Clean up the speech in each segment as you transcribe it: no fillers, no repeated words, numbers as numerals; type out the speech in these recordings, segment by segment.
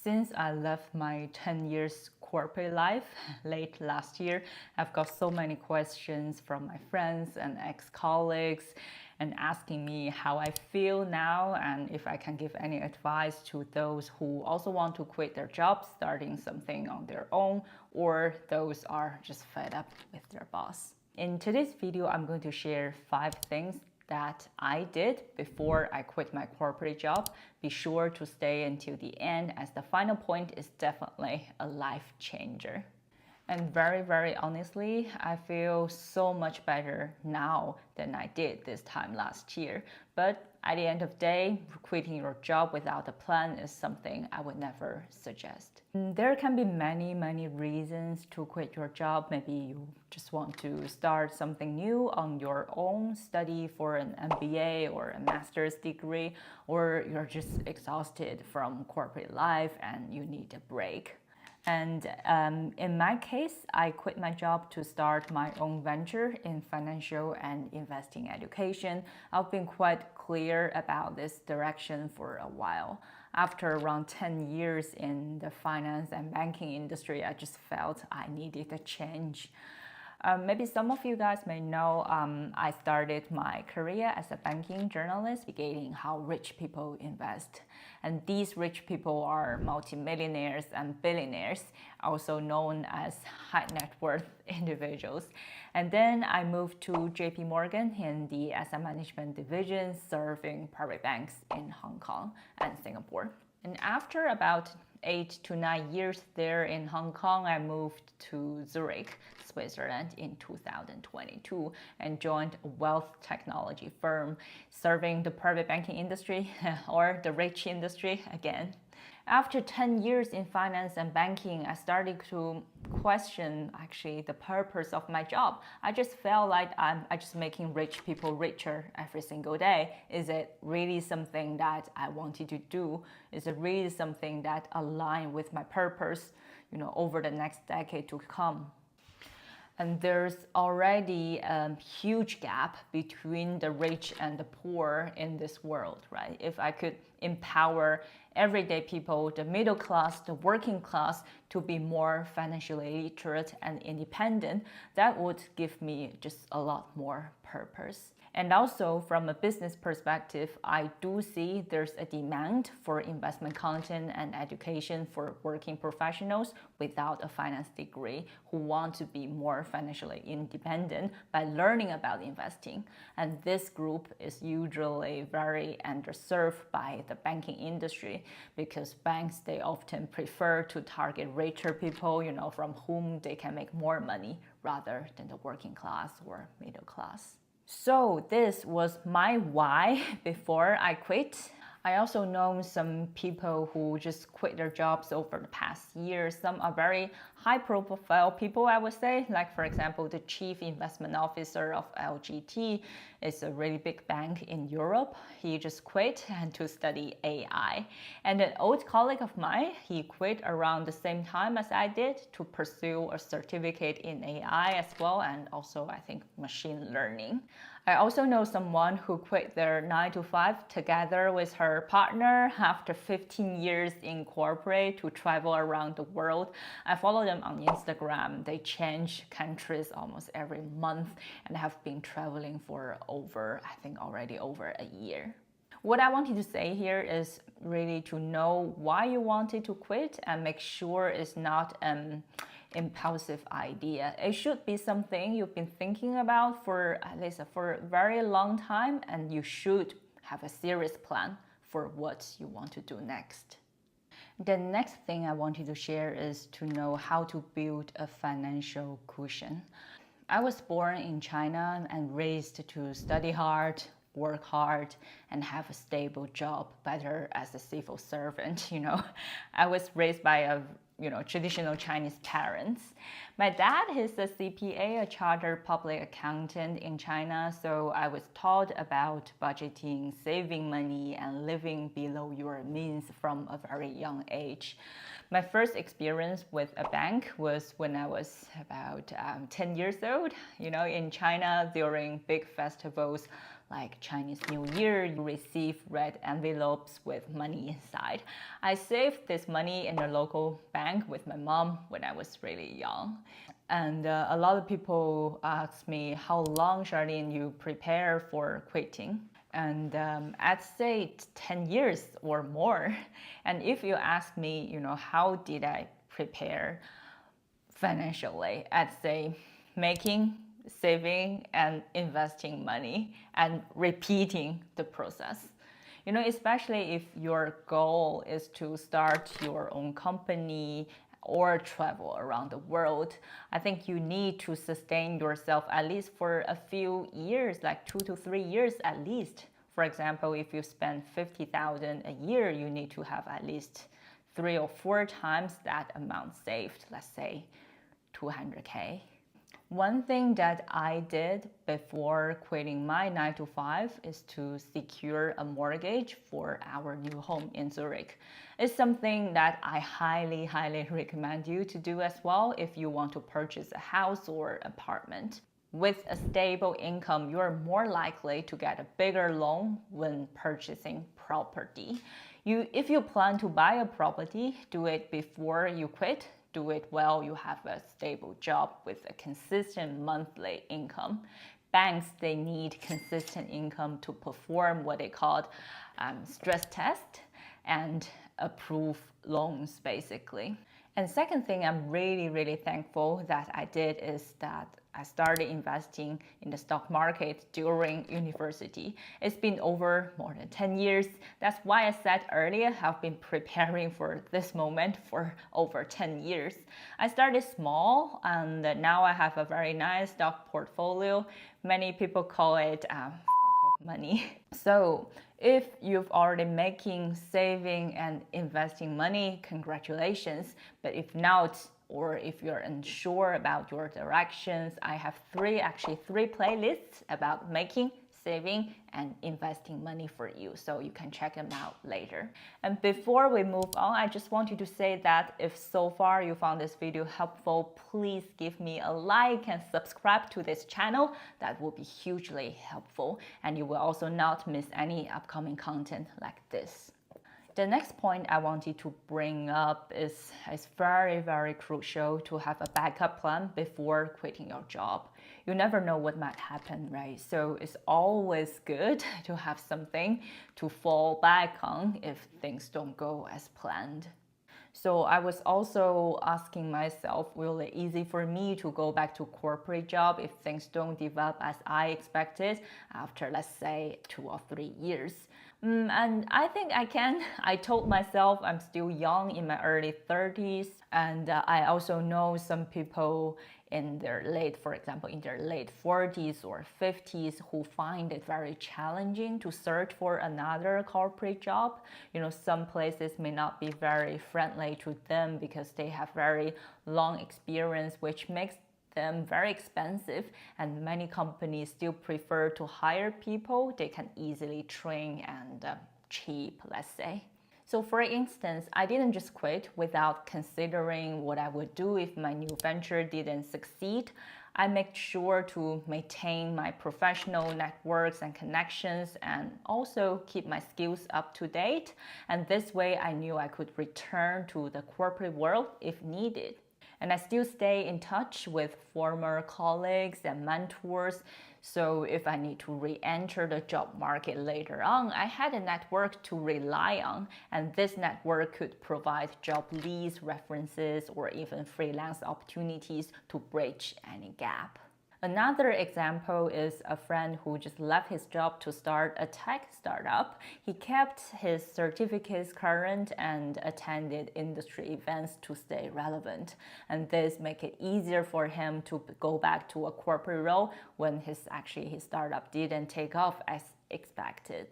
Since I left my 10 years corporate life late last year, I've got so many questions from my friends and ex-colleagues and asking me how I feel now and if I can give any advice to those who also want to quit their job, starting something on their own, or those are just fed up with their boss. In today's video, I'm going to share 5 things that I did before I quit my corporate job. Be sure to stay until the end, as the final point is definitely a life changer. And very honestly, I feel so much better now than I did this time last year. But at the end of the day, quitting your job without a plan is something I would never suggest. There can be many reasons to quit your job. Maybe you just want to start something new on your own, study for an MBA or a master's degree, or you're just exhausted from corporate life and you need a break. And in my case, I quit my job to start my own venture in financial and investing education. I've been quite clear about this direction for a while. After around 10 years in the finance and banking industry, I just felt I needed a change. Maybe some of you guys may know I started my career as a banking journalist, investigating how rich people invest. And these rich people are multimillionaires and billionaires, also known as high net worth individuals. And then I moved to JPMorgan in the asset management division, serving private banks in Hong Kong and Singapore. And after about 8 to 9 years there in Hong Kong, I moved to Zurich, Switzerland in 2022 and joined a wealth technology firm serving the private banking industry or the rich industry again. After 10 years in finance and banking, I started to question actually the purpose of my job. I just felt like I'm just making rich people richer every single day. Is it really something that I wanted to do? Is it really something that aligns with my purpose, over the next decade to come? And there's already a huge gap between the rich and the poor in this world, right? If I could empower everyday people, the middle class, the working class, to be more financially literate and independent, that would give me just a lot more purpose. And also from a business perspective, I do see there's a demand for investment content and education for working professionals without a finance degree who want to be more financially independent by learning about investing. And this group is usually very underserved by the banking industry, because banks, they often prefer to target richer people, from whom they can make more money rather than the working class or middle class. So this was my why before I quit. I also know some people who just quit their jobs over the past year. Some are very high profile people, I would say. Like, for example, the chief investment officer of LGT is a really big bank in Europe. He just quit and to study AI. And an old colleague of mine, he quit around the same time as I did to pursue a certificate in AI as well, and also I think machine learning. I also know someone who quit their 9-to-5 together with her partner after 15 years in corporate to travel around the world. I follow them on Instagram. They change countries almost every month and have been traveling for already over a year. What I wanted to say here is really to know why you wanted to quit and make sure it's not an impulsive idea. It should be something you've been thinking about for at least for a very long time, and you should have a serious plan for what you want to do next. The next thing I wanted to share is to know how to build a financial cushion. I was born in China and raised to study hard, work hard, and have a stable job, better as a civil servant. I was raised by a traditional Chinese parents. My dad is a CPA, a chartered public accountant in China, so I was taught about budgeting, saving money, and living below your means from a very young age. My first experience with a bank was when I was about 10 years old. In China, during big festivals like Chinese New Year, you receive red envelopes with money inside. I saved this money in a local bank with my mom when I was really young. And a lot of people ask me, how long, Charlene, you prepare for quitting? And I'd say 10 years or more. And if you ask me, how did I prepare financially? I'd say making, saving, and investing money and repeating the process. Especially if your goal is to start your own company or travel around the world, I think you need to sustain yourself at least for a few years, like 2 to 3 years at least. For example, if you spend 50,000 a year, you need to have at least 3 or 4 times that amount saved, let's say 200K. One thing that I did before quitting my 9 to 5 is to secure a mortgage for our new home in Zurich. It's something that I highly, highly recommend you to do as well if you want to purchase a house or apartment. With a stable income, you're more likely to get a bigger loan when purchasing property. If you plan to buy a property, do it before you quit. Do it while you have a stable job with a consistent monthly income. Banks, they need consistent income to perform what they call stress test and approve loans, basically. And second thing I'm really, really thankful that I did is that I started investing in the stock market during university. It's been over more than 10 years. That's why I said earlier, I've been preparing for this moment for over 10 years. I started small and now I have a very nice stock portfolio. Many people call it money. So if you've already making, saving and investing money, congratulations. But if not, or if you're unsure about your directions, I have three playlists about making, saving and investing money for you, so you can check them out later. And before we move on, I just want you to say that if so far you found this video helpful, please give me a like and subscribe to this channel. That will be hugely helpful, and you will also not miss any upcoming content like this. The next point I wanted to bring up is it's very, very crucial to have a backup plan before quitting your job. You never know what might happen, right? So it's always good to have something to fall back on if things don't go as planned. So I was also asking myself, will it be easy for me to go back to corporate job if things don't develop as I expected after, let's say, 2 or 3 years? And I think I can. I told myself I'm still young in my early 30s. And I also know some people in their late 40s or 50s who find it very challenging to search for another corporate job. Some places may not be very friendly to them because they have very long experience, which makes them very expensive, and many companies still prefer to hire people they can easily train and cheap, let's say. So for instance, I didn't just quit without considering what I would do if my new venture didn't succeed. I made sure to maintain my professional networks and connections and also keep my skills up to date. And this way I knew I could return to the corporate world if needed. And I still stay in touch with former colleagues and mentors. So if I need to re-enter the job market later on, I had a network to rely on. And this network could provide job leads, references, or even freelance opportunities to bridge any gap. Another example is a friend who just left his job to start a tech startup. He kept his certificates current and attended industry events to stay relevant. And this make it easier for him to go back to a corporate role when his startup didn't take off as expected.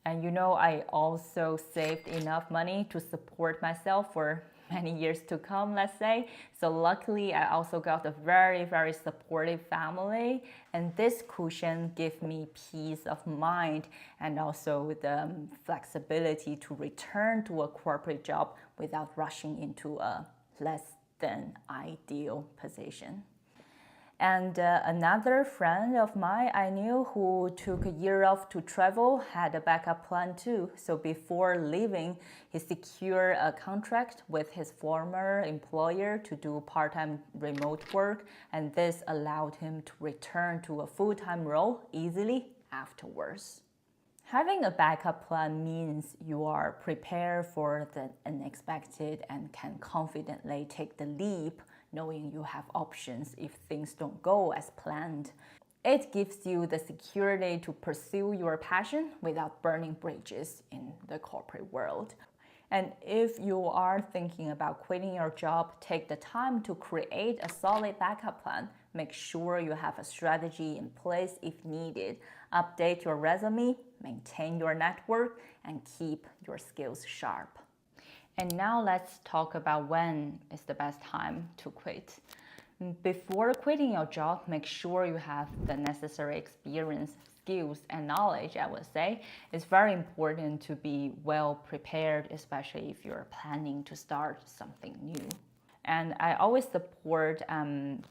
And I also saved enough money to support myself for many years to come, let's say. So luckily, I also got a very, very supportive family. And this cushion gave me peace of mind and also the flexibility to return to a corporate job without rushing into a less than ideal position. And another friend of mine I knew who took a year off to travel had a backup plan too. So before leaving, he secured a contract with his former employer to do part-time remote work, and this allowed him to return to a full-time role easily afterwards. Having a backup plan means you are prepared for the unexpected and can confidently take the leap, knowing you have options if things don't go as planned. It gives you the security to pursue your passion without burning bridges in the corporate world. And if you are thinking about quitting your job, take the time to create a solid backup plan. Make sure you have a strategy in place if needed. Update your resume, maintain your network, and keep your skills sharp. And now let's talk about when is the best time to quit. Before quitting your job, make sure you have the necessary experience, skills, and knowledge, I would say. It's very important to be well prepared, especially if you're planning to start something new. And I always support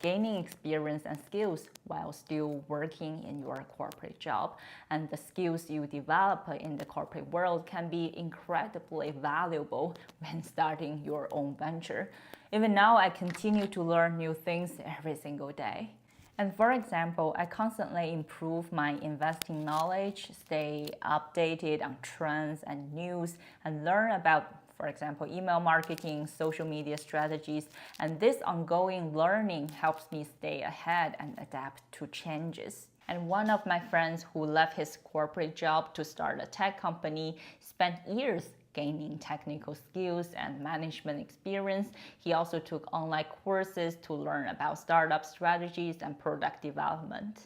gaining experience and skills while still working in your corporate job. And the skills you develop in the corporate world can be incredibly valuable when starting your own venture. Even now, I continue to learn new things every single day. And for example, I constantly improve my investing knowledge, stay updated on trends and news, and learn about, for example, email marketing, social media strategies, and this ongoing learning helps me stay ahead and adapt to changes. And one of my friends who left his corporate job to start a tech company spent years gaining technical skills and management experience. He also took online courses to learn about startup strategies and product development.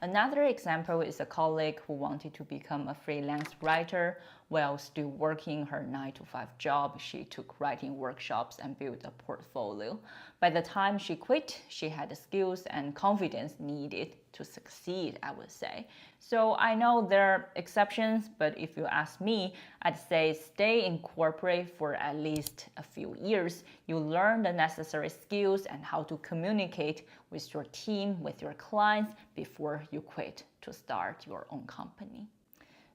Another example is a colleague who wanted to become a freelance writer. While still working her 9-to-5 job, she took writing workshops and built a portfolio. By the time she quit, she had the skills and confidence needed to succeed, I would say. So I know there are exceptions, but if you ask me, I'd say stay in corporate for at least a few years. You learn the necessary skills and how to communicate with your team, with your clients, before you quit to start your own company.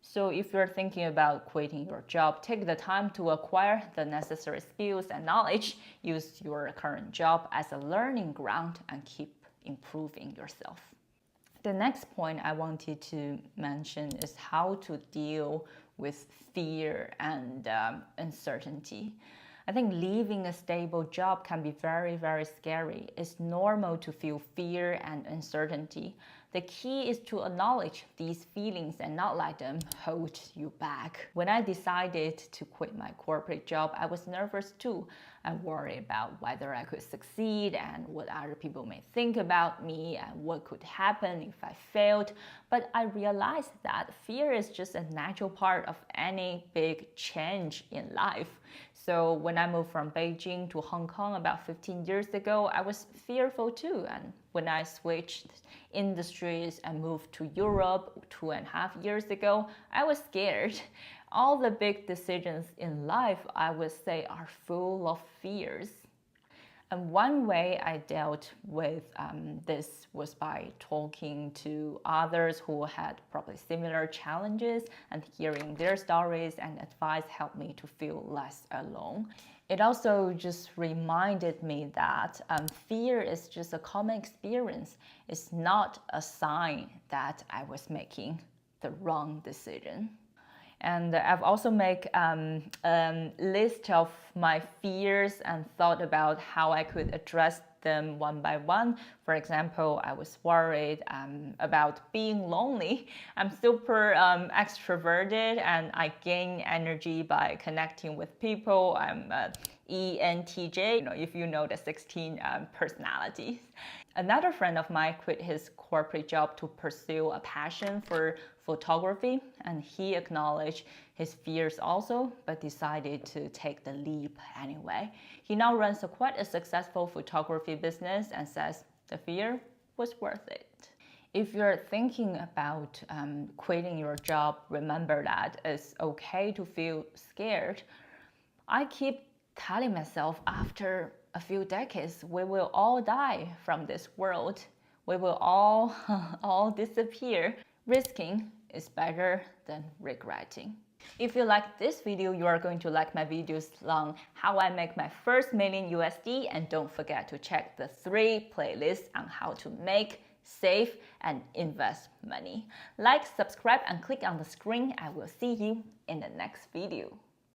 So if you're thinking about quitting your job, take the time to acquire the necessary skills and knowledge. Use your current job as a learning ground and keep improving yourself. The next point I wanted to mention is how to deal with fear and uncertainty. I think leaving a stable job can be very, very scary. It's normal to feel fear and uncertainty. The key is to acknowledge these feelings and not let them hold you back. When I decided to quit my corporate job, I was nervous too. I worried about whether I could succeed and what other people may think about me and what could happen if I failed. But I realized that fear is just a natural part of any big change in life. So when I moved from Beijing to Hong Kong about 15 years ago, I was fearful too. And when I switched industries and moved to Europe 2.5 years ago, I was scared. All the big decisions in life, I would say, are full of fears. And one way I dealt with this was by talking to others who had probably similar challenges, and hearing their stories and advice helped me to feel less alone. It also just reminded me that fear is just a common experience. It's not a sign that I was making the wrong decision. And I've also made a list of my fears and thought about how I could address them one by one. For example, I was worried about being lonely. I'm super extroverted and I gain energy by connecting with people. I'm ENTJ, if you know the 16 personalities. Another friend of mine quit his corporate job to pursue a passion for photography, and he acknowledged his fears also, but decided to take the leap anyway. He now runs quite a successful photography business and says the fear was worth it. If you're thinking about quitting your job, remember that it's okay to feel scared. I keep telling myself after a few decades, we will all die from this world. we will all, all disappear. Risking is better than regretting. If you like this video, you are going to like my videos on how I make my first million USD, and don't forget to check the 3 playlists on how to make, save, and invest money. Like, subscribe, and click on the screen. I will see you in the next video.